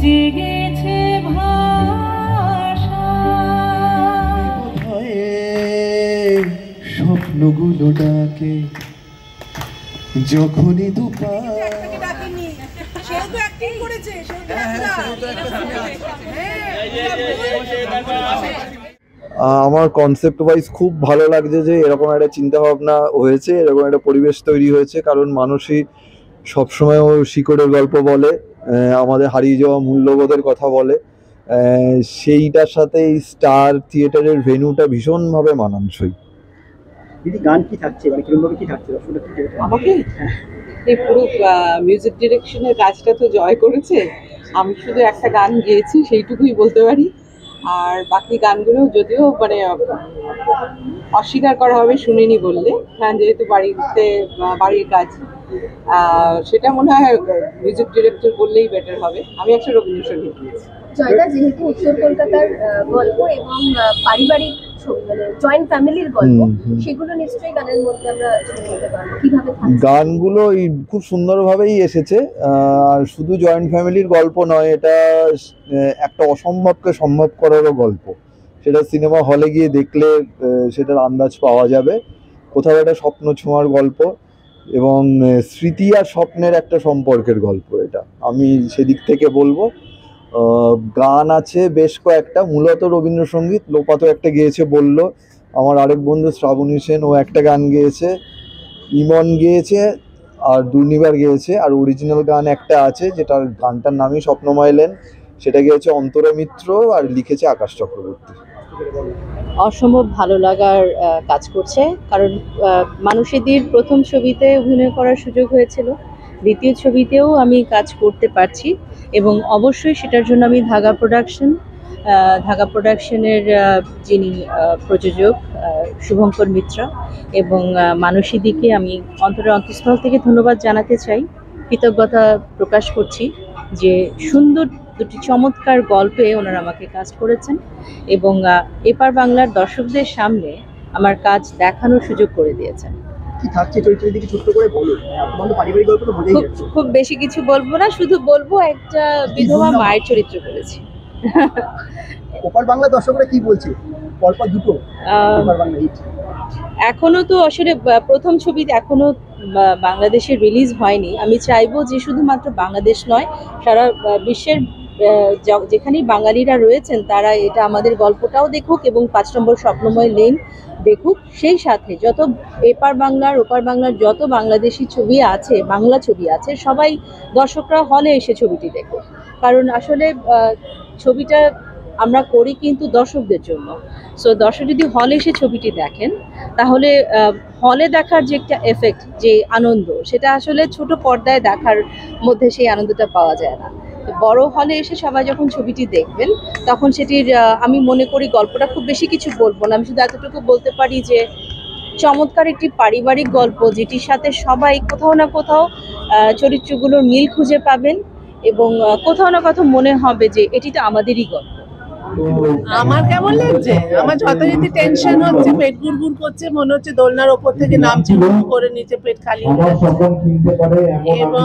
জেগেছে ভাষা স্বপ্নগুলো ডাকে যখনই দুপার আমার কনসেপ্ট ওয়াইজ খুব ভালো লাগছে যে এরকম একটা চিন্তা ভাবনা হয়েছে, এরকম একটা পরিবেশ তৈরি হয়েছে। কারণ মানুষই সবসময় ও শিকড়ের গল্প বলে, আমাদের হারিয়ে যাওয়া মূল্যবোধের কথা বলে, সেইটার সাথে এই স্টার থিয়েটারের ভেন্যুটা ভীষণভাবে মানানসই। দিদি গান কি থাকছে, মানে কিরকমভাবে কি থাকছে? আমাকে এই পুরো মিউজিক ডিরেকশনের কাজটা তো জয় করেছে। আমি শুধু একটা গান গেয়েছি, সেইটুকুই বলতে পারি। আর বাকি গানগুলো যদিও মানে অস্বীকার করা হবে শুনিনি বললে, কারণ যেহেতু বাড়ির কাজ, সেটা মনে হয় মিউজিক ডিরেক্টর বললেই বেটার হবে। আমি একটা রবীন্দ্রসঙ্গীত গিয়েছি। জয়দা, যেহেতু উত্তর কলকাতার গল্প এবং পারিবারিক মানে জয়েন্ট ফ্যামিলির গল্প, সেগুলো নিশ্চয়ই গানের মধ্যে আমরা শুনতে পারবো। কিভাবে গানগুলো খুব সুন্দরভাবেই এসেছে। আর শুধু জয়েন্ট ফ্যামিলির গল্প নয়, এটা একটা অসম্ভবকে সম্ভব করারও গল্প। সেটা সিনেমা হলে গিয়ে দেখলে সেটার আন্দাজ পাওয়া যাবে। কোথাও একটা স্বপ্ন ছোঁয়ার গল্প এবং স্মৃতি আর স্বপ্নের একটা সম্পর্কের গল্প এটা, আমি সেদিক থেকে বলবো। গান আছে বেশ কয়েকটা, মূলত রবীন্দ্রসঙ্গীত। লোপাতো একটা গেয়েছে বললো, আমার আরেক বন্ধু শ্রাবণী সেন ও একটা গান গেয়েছে, ইমন গেয়েছে, আর দুর্নিবার গেয়েছে। আর অরিজিনাল গান একটা আছে, যেটার গানটার নামই স্বপ্নময় লেন, সেটা গেয়েছে অন্তরা মিত্র আর লিখেছে আকাশ চক্রবর্তী। অসম্ভব ভালো লাগার কাজ করছে, কারণ মানুষীদির প্রথম ছবিতে অভিনয় করার সুযোগ হয়েছিল, দ্বিতীয় ছবিতেও আমি কাজ করতে পারছি এবং অবশ্যই সেটার জন্য আমি ধাগা প্রোডাকশনের যিনি প্রযোজক শুভঙ্কর মিত্রা এবং মানুষীদিকে আমি অন্তঃস্থল থেকে ধন্যবাদ জানাতে চাই, কৃতজ্ঞতা প্রকাশ করছি যে সুন্দর দুটি চমৎকার গল্পে ওনারা আমাকে কাজ করেছেন এবং এপার বাংলার দর্শকদের সামনে আমার কাজ দেখানোর সুযোগ করে দিয়েছেন। কি থাকছে চরিত্রের দিকে ছোট্ট করে বলুন, তোমাদের পারিবারিক গল্প তো বোঝাই যাচ্ছে। খুব বেশি কিছু বলবো না, শুধু বলবো একটা বিধবা মায়ের চরিত্র করেছি। ওপার বাংলা দর্শকরা কি বলছে? পরপর দুটো ওপার বাংলা হিট। এখনো তো আসলে প্রথম ছবিতে এখনো বাংলাদেশে রিলিজ হয়নি। আমি চাইবো যে শুধুমাত্র বাংলাদেশ নয়, সারা বিশ্বের যেখানেই বাঙালিরা রয়েছেন তারা এটা আমাদের গল্পটাও দেখুক এবং 5 নম্বর স্বপ্নময় লেন দেখুক। সেই সাথে যত এপার বাংলার ওপার বাংলার যত বাংলাদেশি ছবি আছে, বাংলা ছবি আছে, সবাই দর্শকরা হলে এসে ছবিটি দেখুক। কারণ আসলে ছবিটা আমরা করি কিন্তু দর্শকদের জন্য। সো দর্শক যদি হলে এসে ছবিটি দেখেন, তাহলে হলে দেখার যে একটা এফেক্ট, যে আনন্দ, সেটা আসলে ছোট পর্দায় দেখার মধ্যে সেই আনন্দটা পাওয়া যায় না। বড় হলে এসে সবাই যখন ছবিটি দেখবেন, তখন সেটির আমি মনে করি গল্পটা খুব বেশি কিছু বলবো না, আমি শুধু এতটুকু বলতে পারি যে চমৎকার একটি পারিবারিক গল্প, যেটির সাথে সবাই কোথাও না কোথাও চরিত্রগুলোর মিল খুঁজে পাবেন এবং কোথাও না কোথাও মনে হবে যে এটি তো আমাদেরই গল্প। আমার কেমন লাগছে? আমার যথারীতি টেনশন হচ্ছে, পেট গুড়গুড় করছে, মনে হচ্ছে দোলনার ওপর থেকে নামছি, হুম করে নিচে পেট খালি হয়ে যাচ্ছে। এবং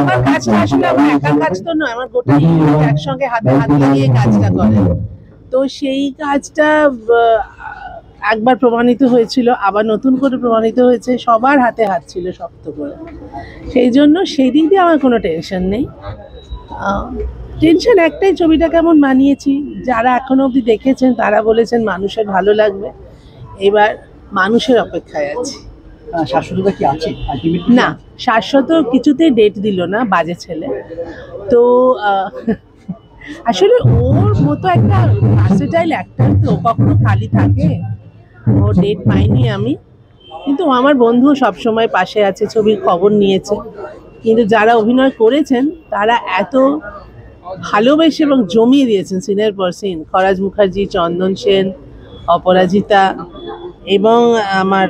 আমার কাজটা আসলে আমার একার কাজ তো নয়, আমার গোটা ইউনিট একসঙ্গে হাতে হাত লাগিয়ে কাজটা করে। তো সেই কাজটা একবার প্রমাণিত হয়েছিল, আবার নতুন করে প্রমাণিত হয়েছে, সবার হাতে হাত ছিল শক্ত করে। সেই জন্য সেই দিক দিয়ে আমার কোনো টেনশন নেই। টেনশন একটাই, ছবিটা কেমন বানিয়েছি। যারা এখনো অবধি দেখেছেন তারা বলেছেন মানুষের ভালো লাগবে, এবার মানুষের অপেক্ষায় আছি। শাশ্বততা কি আছে? না, শাশ্বত কিছুতেই ডেট দিল না, বাজে ছেলে। তো আসলে ওর মতো একটা ভার্সেটাইল অ্যাক্টর তো কখনো খালি থাকে, ও ডেট পাইনি আমি। কিন্তু আমার বন্ধু সবসময় পাশে আছে, ছবির খবর নিয়েছে। কিন্তু যারা অভিনয় করেছেন তারা এত ভালোবেসে এবং জমিয়ে দিয়েছেন সিনের পর সিন, খরাজ মুখার্জি, চন্দন সেন, অপরাজিতা এবং আমার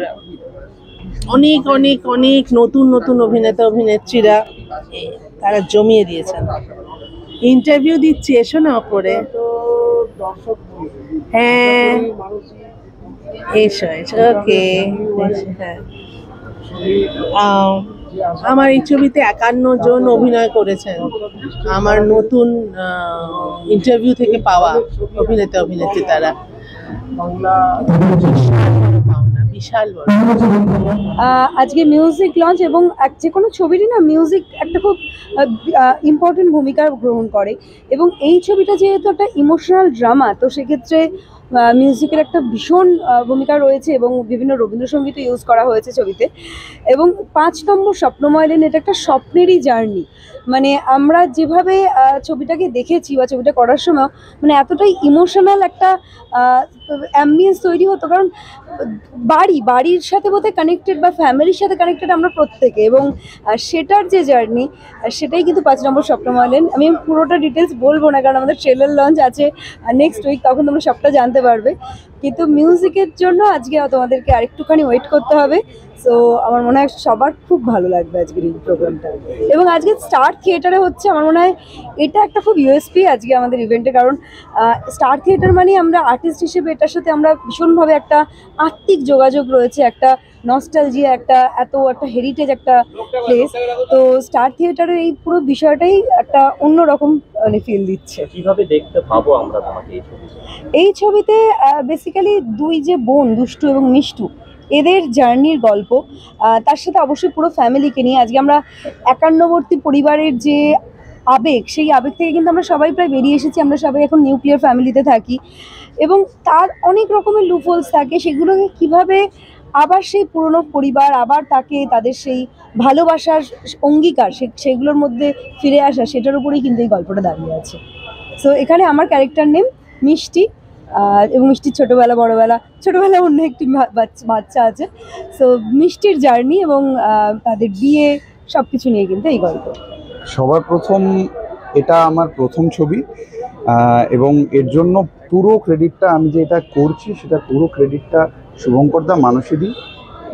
অনেক অনেক অনেক নতুন নতুন অভিনেতা অভিনেত্রীরা, তারা জমিয়ে দিয়েছেন। ইন্টারভিউ দিচ্ছি, এসো না ওপরে। হ্যাঁ এসো এসো, ওকে। আমার এই ছবিতে 51 জন অভিনয় করেছেন। আমার নতুন ইন্টারভিউ থেকে পাওয়া অভিনেত্রী তারা বিশাল বড়। আজকে মিউজিক লঞ্চ এবং যে কোনো ছবিরই না মিউজিক একটা খুব ইম্পর্টেন্ট ভূমিকা গ্রহণ করে, এবং এই ছবিটা যেহেতু একটা ইমোশনাল ড্রামা, তো সেক্ষেত্রে মিউজিকের একটা ভীষণ ভূমিকা রয়েছে এবং বিভিন্ন রবীন্দ্রসঙ্গীতও ইউজ করা হয়েছে ছবিতে। এবং 5 নম্বর স্বপ্নময় লেন এটা একটা স্বপ্নেরই জার্নি। মানে আমরা যেভাবে ছবিটাকে দেখেছি বা ছবিটা করার সময় মানে এতটাই ইমোশনাল একটা অ্যাম্বিয়েন্স তৈরি হতো, কারণ বাড়ির সাথে বোধহয় কানেক্টেড বা ফ্যামিলির সাথে কানেক্টেড আমরা প্রত্যেকে, এবং সেটার যে জার্নি সেটাই কিন্তু 5 নম্বর স্বপ্নময় লেন। আমি পুরোটা ডিটেলস বলবো না, কারণ আমাদের ট্রেলার লঞ্চ আছে নেক্সট উইক, তখন তোমরা সবটা জানতে পারবে। কিন্তু মিউজিকের জন্য আজকে তোমাদেরকে আরেকটুখানি ওয়েট করতে হবে। সো আমার মনে হয় সবার খুব ভালো লাগবে আজকের এই প্রোগ্রামটা। এবং আজকে স্টার থিয়েটারে হচ্ছে, আমার মনে হয় এটা একটা খুব ইউএসপি আজকে আমাদের ইভেন্টে, কারণ স্টার থিয়েটার মানে আমরা আর্টিস্ট হিসেবে এটার সাথে আমরা ভীষণভাবে একটা আত্মিক যোগাযোগ রয়েছে, একটা নস্টালজিয়া, একটা হেরিটেজ একটা প্লেস। তো স্টার থিয়েটারের এই পুরো বিষয়টাই একটা অন্যরকম মানে ফিল দিচ্ছে। কিভাবে দেখতে পাবো আমরা তোমাকে এই ছবিতে বেসিক্যালি দুই যে বোন দুষ্টু এবং মিষ্টু, এদের জার্নির গল্প, তার সাথে অবশ্যই পুরো ফ্যামিলিকে নিয়ে। আজকে আমরা 51বর্তী পরিবারের যে আবেগ, সেই আবেগ থেকে কিন্তু আমরা সবাই প্রায় বেরিয়ে এসেছি। আমরা সবাই এখন নিউক্লিয়ার ফ্যামিলিতে থাকি, এবং তার অনেক রকমের লুপহোলস থাকে, সেগুলোকে কিভাবে আবার সেই পুরনো পরিবার, আবার তাদের সেই ভালোবাসার অঙ্গীকার সেগুলোর মধ্যে ফিরে আসা, সেটার উপরেই কিন্তু এই গল্পটা দাঁড়িয়ে আছে। সো এখানে আমার ক্যারেক্টার নেম মিষ্টি, এবং মিষ্টির ছোটোবেলা অন্য একটি বাচ্চা আছে। সো মিষ্টির জার্নি এবং তাদের বিয়ে সব কিছু নিয়ে কিন্তু এই গল্প। সবার প্রথম এটা আমার প্রথম ছবি, এবং এর জন্য পুরো ক্রেডিটটা আমি যে এটা করছি সেটা পুরো ক্রেডিটটা শুভঙ্করদা, মানসীদি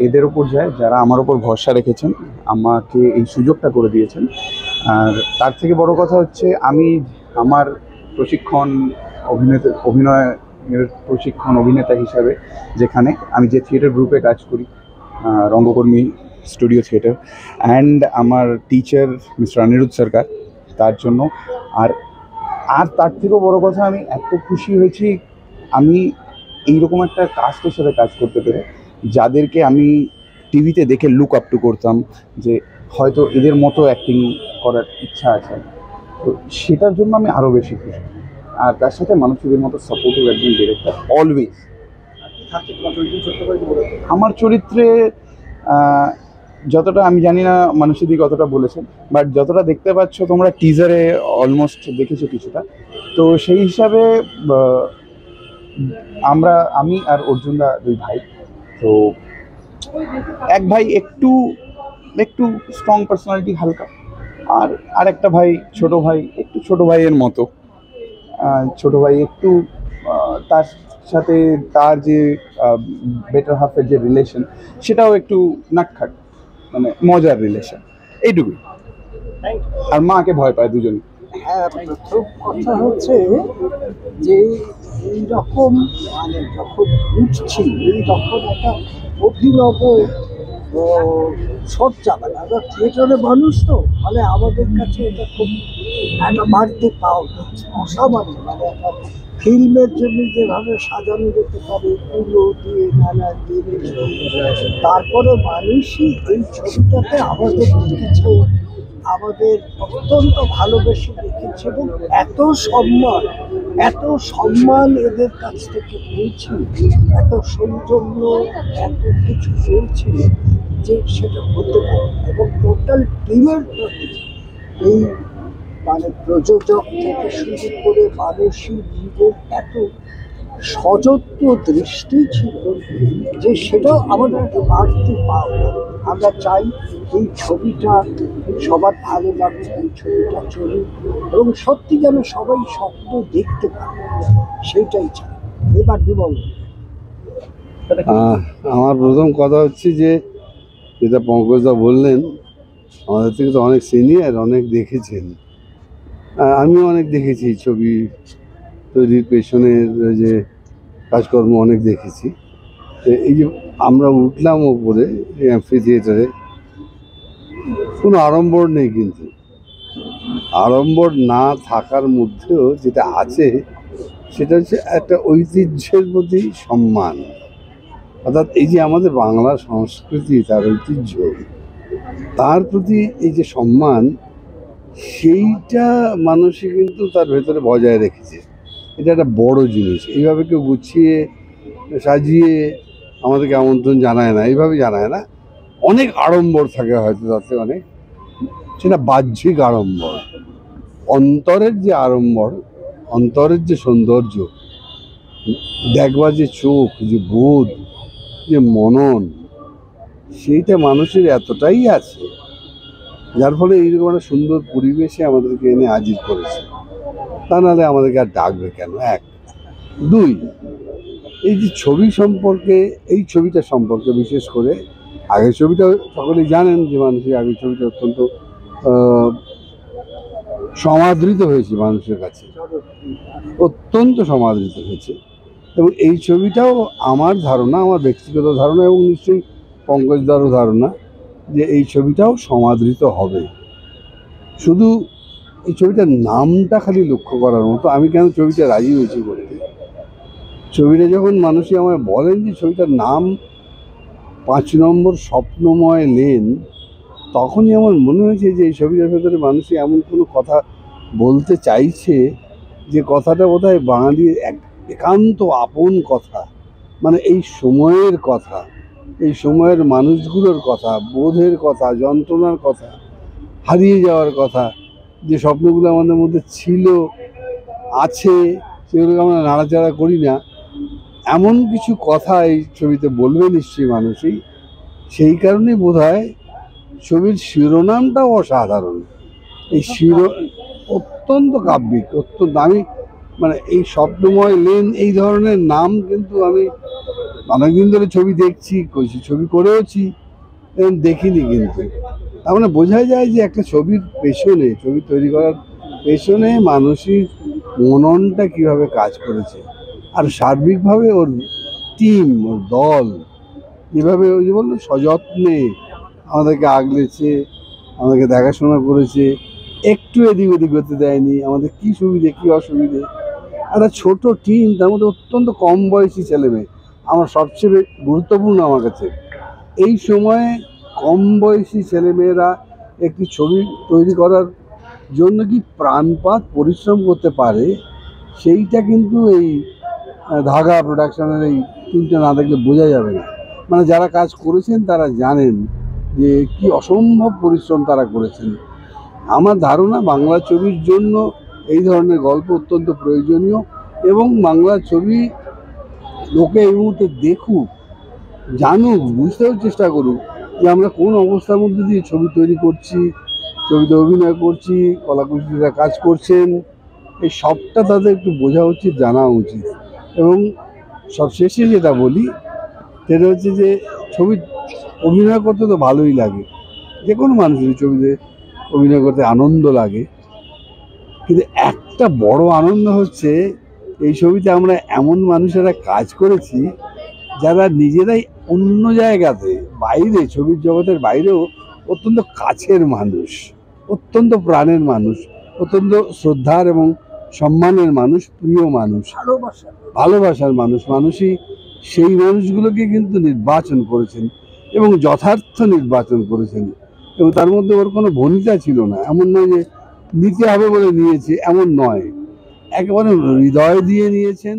এদের ওপর যায়, যারা আমার ওপর ভরসা রেখেছেন, আমাকে এই সুযোগটা করে দিয়েছেন। আর তার থেকে বড় কথা হচ্ছে আমি আমার অভিনয়ের প্রশিক্ষণ অভিনেতা হিসাবে, যেখানে আমি যে থিয়েটার গ্রুপে কাজ করি, রঙ্গকর্মী স্টুডিও থিয়েটার, অ্যান্ড আমার টিচার মিস্টার অনিরুদ্ধ সরকার, তার জন্য। আর তার থেকেও বড় কথা, আমি এত খুশি হয়েছি আমি এইরকম একটা কাস্টের সাথে কাজ করতে পেরে, যাদেরকে আমি টিভিতে দেখে লুক আপ টু করতাম, যে হয়তো এদের মতো অ্যাক্টিং করার ইচ্ছা আছে। তো সেটার জন্য আমি আরও বেশি খুশি। আর তার সাথে মানুষদের মতো সাপোর্টিভ একজন ডিরেক্টর অলওয়েজ। আমার চরিত্রে যতটা আমি জানি না মানুষদি কতটা বলেছেন, বাট যতটা দেখতে পাচ্ছ তোমরা টিজারে অলমোস্ট দেখেছো কিছুটা, তো সেই হিসাবে আমি আর অর্জুনদা দুই ভাই। তো এক ভাই একটু স্ট্রং পার্সোনালিটি হালকা, আর একটা ভাই ছোট ভাইয়ের মতো। ছোট ভাই একটু তার সাথে তার যে বেটার হাফের যে রিলেশন, সেটাও একটু নাকখাট, মানে মজার রিলেশন, এইটুকুই। আর মাকে ভয় পায় দুজনে। হ্যাঁ, প্রথম কথা হচ্ছে যে এইরকম মানে যখন উঠছি, তখন একটা অভিনব সজ্জা, মানে আমরা থিয়েটারে মানুষ, তো মানে আমাদের কাছে এটা খুব একটা বাড়তি পাওয়া, অসামান্য। মানে একটা ফিল্মের জন্য যেভাবে সাজানো যেতে পারে পুরো দিয়ে নানা জিনিস, তারপরে মানুষই এই ছবিটাতে আমাদের দেখেছে, আমাদের অত্যন্ত ভালোবেসে দেখেছে, এবং এত সম্মান এদের কাছ থেকে পেয়েছি, এত সৌজন্য, এত কিছু পেয়েছি যে সেটা বলতে পারে। এবং টোটাল টিমের প্রতি এই মানে প্রযোজক থেকে শুরু করে মানুষই নিজের এত সযত্ন দৃষ্টি ছিল যে সেটাও আমাদের একটা বাড়তি পাওয়া। আমরা চাই এই ছবিটা সবার ভালো লাগে, এই ছবিটা চলুক, এবং সত্যি যেন সবাই স্বপ্ন দেখতে পারে, সেইটাই চাই। এবার বিমল, আমার প্রথম কথা হচ্ছে যে যেটা পঙ্কজদা বললেন, আমাদের থেকে তো অনেক সিনিয়র, অনেক দেখেছেন, আমিও অনেক দেখেছি ছবি তৈরির পেছনের যে কাজকর্ম অনেক দেখেছি। তো এই যে আমরা উঠলাম ওপরে অ্যাম্ফি থিয়েটারে, কোনো আড়ম্বর নেই, কিন্তু আড়ম্বর না থাকার মধ্যেও যেটা আছে সেটা হচ্ছে একটা ঐতিহ্যের প্রতি সম্মান। অর্থাৎ এই যে আমাদের বাংলা সংস্কৃতি, তার ঐতিহ্য, তার প্রতি এই যে সম্মান, সেইটা মানুষই কিন্তু তার ভেতরে বজায় রেখেছে। এটা একটা বড় জিনিস। এইভাবে কেউ গুছিয়ে সাজিয়ে আমাদেরকে আমন্ত্রণ জানায় না, এইভাবে জানায় না। অনেক আড়ম্বর থাকে হয়তো, তাতে অনেক, সেটা বাহ্যিক আড়ম্বর। অন্তরের যে আড়ম্বর, অন্তরের যে সৌন্দর্য, দেখবার যে চোখ, যে বোধ, যে মনন, সেইটা মানুষের এতটাই আছে, যার ফলে এইরকম একটা সুন্দর পরিবেশে আমাদেরকে এনে হাজির করেছে। তা নাহলে আমাদেরকে আর ডাকবে কেন? এক। দুই, এই যে ছবি সম্পর্কে, এই ছবিটা সম্পর্কে বিশেষ করে, আগের ছবিটা সকলেই জানেন যে মানুষের আগের ছবিটা অত্যন্ত সমাদৃত হয়েছে মানুষের কাছে, অত্যন্ত সমাদৃত হয়েছে। এবং এই ছবিটাও আমার ধারণা, আমার ব্যক্তিগত ধারণা এবং নিশ্চয়ই পঙ্কজদারও ধারণা, যে এই ছবিটাও সমাদৃত হবে। শুধু এই ছবিটার নামটা খালি লক্ষ্য করার মতো। আমি কেন ছবিটা রাজি হয়েছি করতে, ছবিটা যখন মানুষই আমায় বলেন যে ছবিটার নাম 5 নম্বর স্বপ্নময় লেন, তখনই আমার মনে হয়েছে যে এই ছবিটার ভেতরে মানুষই এমন কোনো কথা বলতে চাইছে যে কথাটা বোধহয় বাঙালির একান্ত আপন কথা, মানে এই সময়ের কথা, এই সময়ের মানুষগুলোর কথা, বোধের কথা, যন্ত্রণার কথা, হারিয়ে যাওয়ার কথা, যে স্বপ্নগুলো আমাদের মধ্যে ছিল, আছে, সেগুলোকে আমরা নাড়াচাড়া করি না, এমন কিছু কথা এই ছবিতে বলবে নিশ্চয়ই মানুষই। সেই কারণেই বোধহয় ছবির শিরোনামটাও অসাধারণ। এই অত্যন্ত কাব্যিক, অত্যন্ত। আমি মানে এই স্বপ্নময় লেন, এই ধরনের নাম কিন্তু আমি অনেকদিন ধরে ছবি দেখছি, ছবি করেওছি, দেখিনি। কিন্তু তার মানে বোঝা যায় যে একটা ছবির পেছনে, ছবি তৈরি করার পেছনে মানুষের মননটা কিভাবে কাজ করেছে, আর সার্বিকভাবে ওর টিম, ওর দল যেভাবে, ওই যে বললো, সযত্নে আমাদেরকে আগলেছে, আমাদেরকে দেখাশোনা করেছে, একটু এদিক ওদিক হতে দেয়নি, আমাদের কী সুবিধে কী অসুবিধে। একটা ছোট টিম, তার মধ্যে অত্যন্ত কম বয়সী ছেলেমেয়ে। আমার সবচেয়ে গুরুত্বপূর্ণ আমার কাছে এই সময়ে কম বয়সী ছেলেমেয়েরা একটি ছবি তৈরি করার জন্য কি প্রাণপাত পরিশ্রম করতে পারে, সেইটা কিন্তু এই ধাগা প্রোডাকশনের এই টিমটা না দেখলে বোঝা যাবে না। মানে যারা কাজ করেছেন তারা জানেন যে কি অসম্ভব পরিশ্রম তারা করেছেন। আমার ধারণা বাংলা ছবির জন্য এই ধরনের গল্প অত্যন্ত প্রয়োজনীয়, এবং বাংলা ছবি লোকে এই মুহূর্তে দেখুক, জানুক, বুঝতেও চেষ্টা করুক যে আমরা কোন অবস্থার মধ্যে দিয়ে ছবি তৈরি করছি, ছবিতে অভিনয় করছি, কলাকুশলীরা কাজ করছেন, এই সবটা তাদের একটু বোঝা উচিত, জানা উচিত। এবং সবশেষে যেটা বলি সেটা হচ্ছে যে ছবি অভিনয় করতে তো ভালোই লাগে, যে কোনো মানুষের ছবিতে অভিনয় করতে আনন্দ লাগে, কিন্তু একটা বড় আনন্দ হচ্ছে এই ছবিতে আমরা এমন মানুষেরা কাজ করেছি যারা নিজেরাই অন্য জায়গাতে, বাইরে, ছবির জগতের বাইরেও অত্যন্ত কাছের মানুষ, অত্যন্ত প্রাণের মানুষ, অত্যন্ত শ্রদ্ধার এবং সম্মানের মানুষ, প্রিয় মানুষ, ভালোবাসার মানুষ। মানুষই সেই মানুষগুলোকে কিন্তু নির্বাচন করেছেন এবং যথার্থ নির্বাচন করেছেন, এবং তার মধ্যে ওর কোনো ভনিতা ছিল না। এমন নয় যে নিতে হবে বলে নিয়েছে, এমন নয়, একেবারে হৃদয় দিয়ে নিয়েছেন।